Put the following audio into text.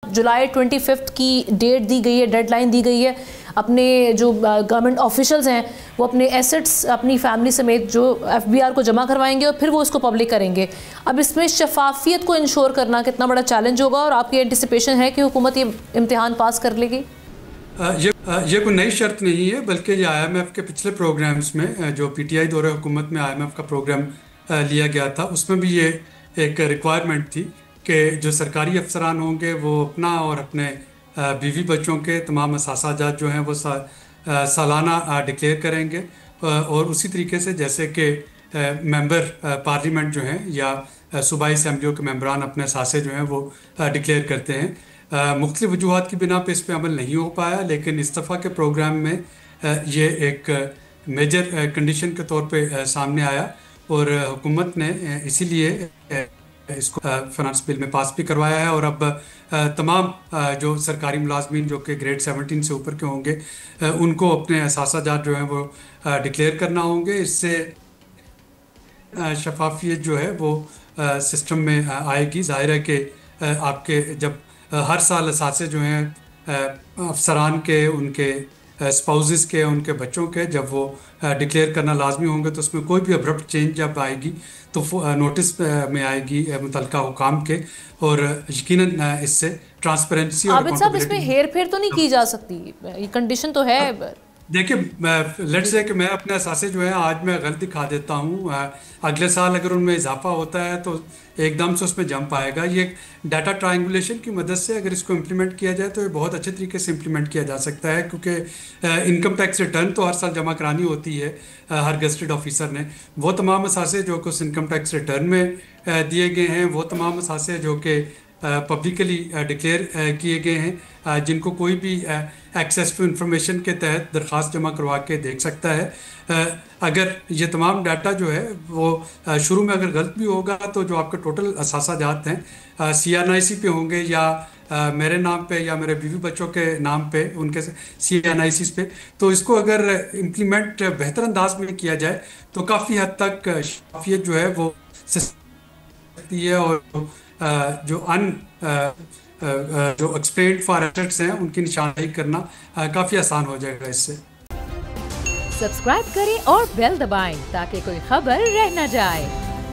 जुलाई 25 की डेट दी गई है, डेडलाइन दी गई है। अपने जो गवर्नमेंट ऑफिशियल्स हैं वो अपने एसेट्स अपनी फैमिली समेत जो एफबीआर को जमा करवाएंगे और फिर वो इसको पब्लिक करेंगे। अब इसमें शफाफियत को इंश्योर करना कितना बड़ा चैलेंज होगा और आपकी एंटिसिपेशन है कि हुकूमत ये इम्तिहान पास कर लेगी? ये कोई नई शर्त नहीं है, बल्कि ये IMF के पिछले प्रोग्राम्स में जो PTI दौरे हुकूमत में IMF का प्रोग्राम लिया गया था, उसमें भी ये एक रिक्वायरमेंट थी कि जो सरकारी अफसरान होंगे वो अपना और अपने बीवी बच्चों के तमाम असासाजात जो हैं वो सालाना डिक्लेयर करेंगे, और उसी तरीके से जैसे कि मेंबर पार्लियामेंट जो हैं या सूबाई असम्बलियों के मेंबरान अपने असासे जो हैं वो डिक्लेयर करते हैं। मुख्तलिफ वजूहात की बिना पे इस पर अमल नहीं हो पाया, लेकिन इस दफ़ा के प्रोग्राम में ये एक मेजर कंडीशन के तौर पे सामने आया और हुकूमत ने इसीलिए इसको फाइनेंस बिल में पास भी करवाया है। और अब तमाम जो सरकारी मुलाजमीन जो कि ग्रेड 17 से ऊपर के होंगे उनको अपने असासाजात जो हैं वो डिक्लेयर करना होंगे। इससे शफाफियत जो है वो सिस्टम में आएगी। जाहिर है कि आपके जब हर साल असासे जो हैं अफसरान के, उनके स्पाउसेस के, उनके बच्चों के जब वो डिक्लेयर करना लाजमी होंगे तो उसमें कोई भी अब्रप्ट चेंज जब आएगी तो नोटिस में आएगी मुतल्लिका हुकाम के, और यकीनन इससे ट्रांसपेरेंसी और आबिद साहब इसमें हेर फेर तो नहीं की जा सकती, ये कंडीशन तो है। देखिए, लेट्स से कि मैं अपने असासे जो है आज मैं गलत दिखा देता हूँ, अगले साल अगर उनमें इजाफा होता है तो एकदम से उसमें जंप आएगा। ये डाटा ट्रायंगुलेशन की मदद से अगर इसको इम्प्लीमेंट किया जाए तो ये बहुत अच्छे तरीके से इम्प्लीमेंट किया जा सकता है, क्योंकि इनकम टैक्स रिटर्न तो हर साल जमा करानी होती है हर गेस्टेड ऑफिसर ने। वो तमाम असासे जो कि उस इनकम टैक्स रिटर्न में दिए गए हैं, वो तमाम असासे जो कि पब्लिकली डिक्लेयर किए गए हैं, जिनको कोई भी एक्सेस टू इंफॉर्मेशन के तहत दरख्वास्त जमा करवा के देख सकता है। अगर ये तमाम डाटा जो है वो शुरू में अगर गलत भी होगा तो जो आपके टोटल असासाजात हैं CNIC पे होंगे या मेरे नाम पे या मेरे बीवी बच्चों के नाम पे उनके CNICs पे, तो इसको अगर इम्प्लीमेंट बेहतर अंदाज में किया जाए तो काफ़ी हद तक शफाफियत जो है वो सकती है, और जो जो एक्सप्लेन्ड फॉर एसेट्स हैं उनकी निशानदेही करना काफ़ी आसान हो जाएगा इससे। सब्सक्राइब करें और बेल दबाएं ताकि कोई खबर रह न जाए।